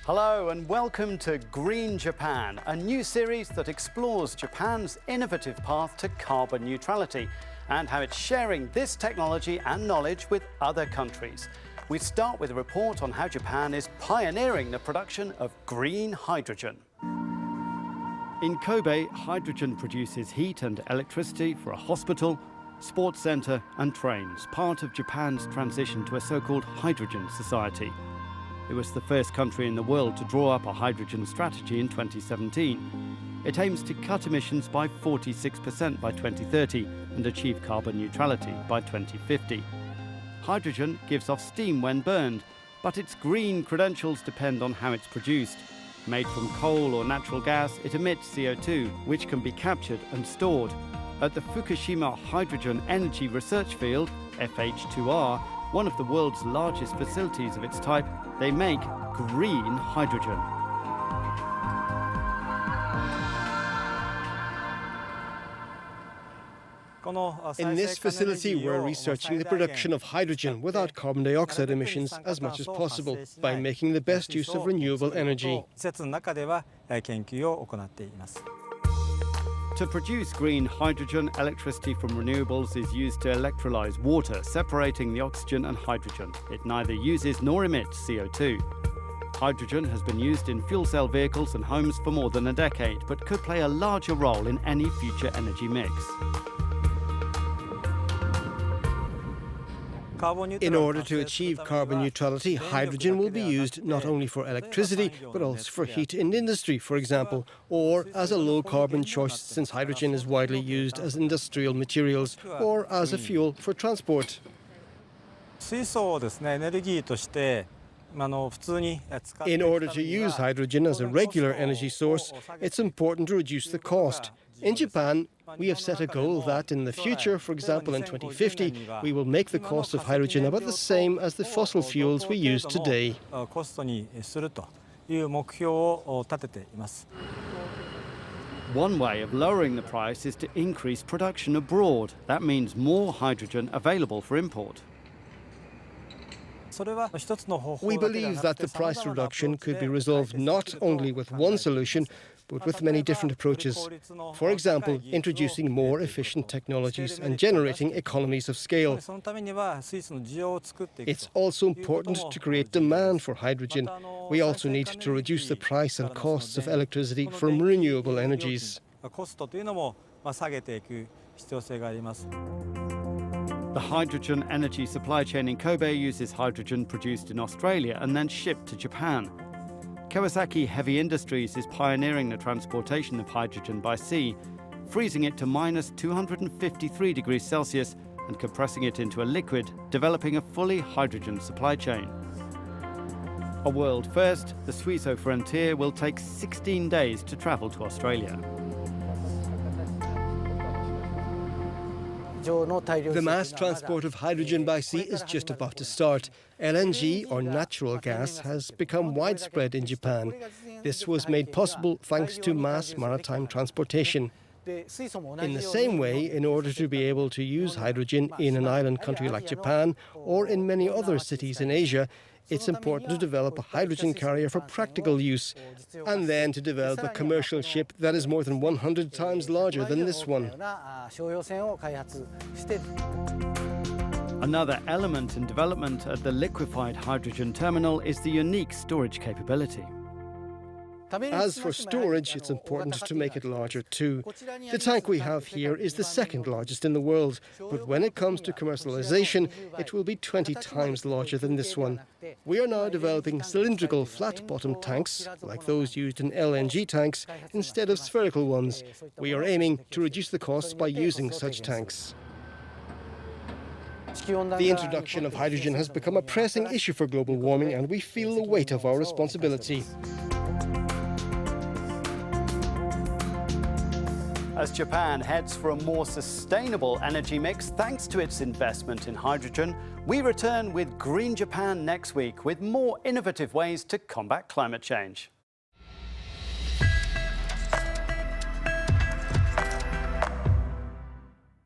Hello and welcome to Green Japan, a new series that explores Japan's innovative path to carbon neutrality and how it's sharing this technology and knowledge with other countries. We start with a report on how Japan is pioneering the production of green hydrogen. In Kobe, hydrogen produces heat and electricity for a hospital, sports centre and trains, part of Japan's transition to a so-called hydrogen society. It was the first country in the world to draw up a hydrogen strategy in 2017. It aims to cut emissions by 46% by 2030 and achieve carbon neutrality by 2050. Hydrogen gives off steam when burned, but its green credentials depend on how it's produced. Made from coal or natural gas, it emits CO2, which can be captured and stored. At the Fukushima Hydrogen Energy Research Field, FH2R, one of the world's largest facilities of its type, they make green hydrogen. In this facility, we're researching the production of hydrogen without carbon dioxide emissions as much as possible by making the best use of renewable energy. To produce green hydrogen, electricity from renewables is used to electrolyze water, separating the oxygen and hydrogen. It neither uses nor emits CO2. Hydrogen has been used in fuel cell vehicles and homes for more than a decade, but could play a larger role in any future energy mix. In order to achieve carbon neutrality, hydrogen will be used not only for electricity, but also for heat in industry, for example, or as a low-carbon choice since hydrogen is widely used as industrial materials or as a fuel for transport. In order to use hydrogen as a regular energy source, it's important to reduce the cost. In Japan, we have set a goal that in the future, for example in 2050, we will make the cost of hydrogen about the same as the fossil fuels we use today. One way of lowering the price is to increase production abroad. That means more hydrogen available for import. We believe that the price reduction could be resolved not only with one solution, but with many different approaches. For example, introducing more efficient technologies and generating economies of scale. It's also important to create demand for hydrogen. We also need to reduce the price and costs of electricity from renewable energies. The hydrogen energy supply chain in Kobe uses hydrogen produced in Australia and then shipped to Japan. Kawasaki Heavy Industries is pioneering the transportation of hydrogen by sea, freezing it to minus 253 degrees Celsius and compressing it into a liquid, developing a fully hydrogen supply chain. A world first, the Suiso Frontier will take 16 days to travel to Australia. The mass transport of hydrogen by sea is just about to start. LNG, or natural gas, has become widespread in Japan. This was made possible thanks to mass maritime transportation. In the same way, in order to be able to use hydrogen in an island country like Japan or in many other cities in Asia, it's important to develop a hydrogen carrier for practical use, and then to develop a commercial ship that is more than 100 times larger than this one. Another element in development at the liquefied hydrogen terminal is the unique storage capability. As for storage, it's important to make it larger too. The tank we have here is the second largest in the world, but when it comes to commercialization, it will be 20 times larger than this one. We are now developing cylindrical flat-bottomed tanks, like those used in LNG tanks, instead of spherical ones. We are aiming to reduce the costs by using such tanks. The introduction of hydrogen has become a pressing issue for global warming, and we feel the weight of our responsibility. As Japan heads for a more sustainable energy mix thanks to its investment in hydrogen, we return with Green Japan next week with more innovative ways to combat climate change.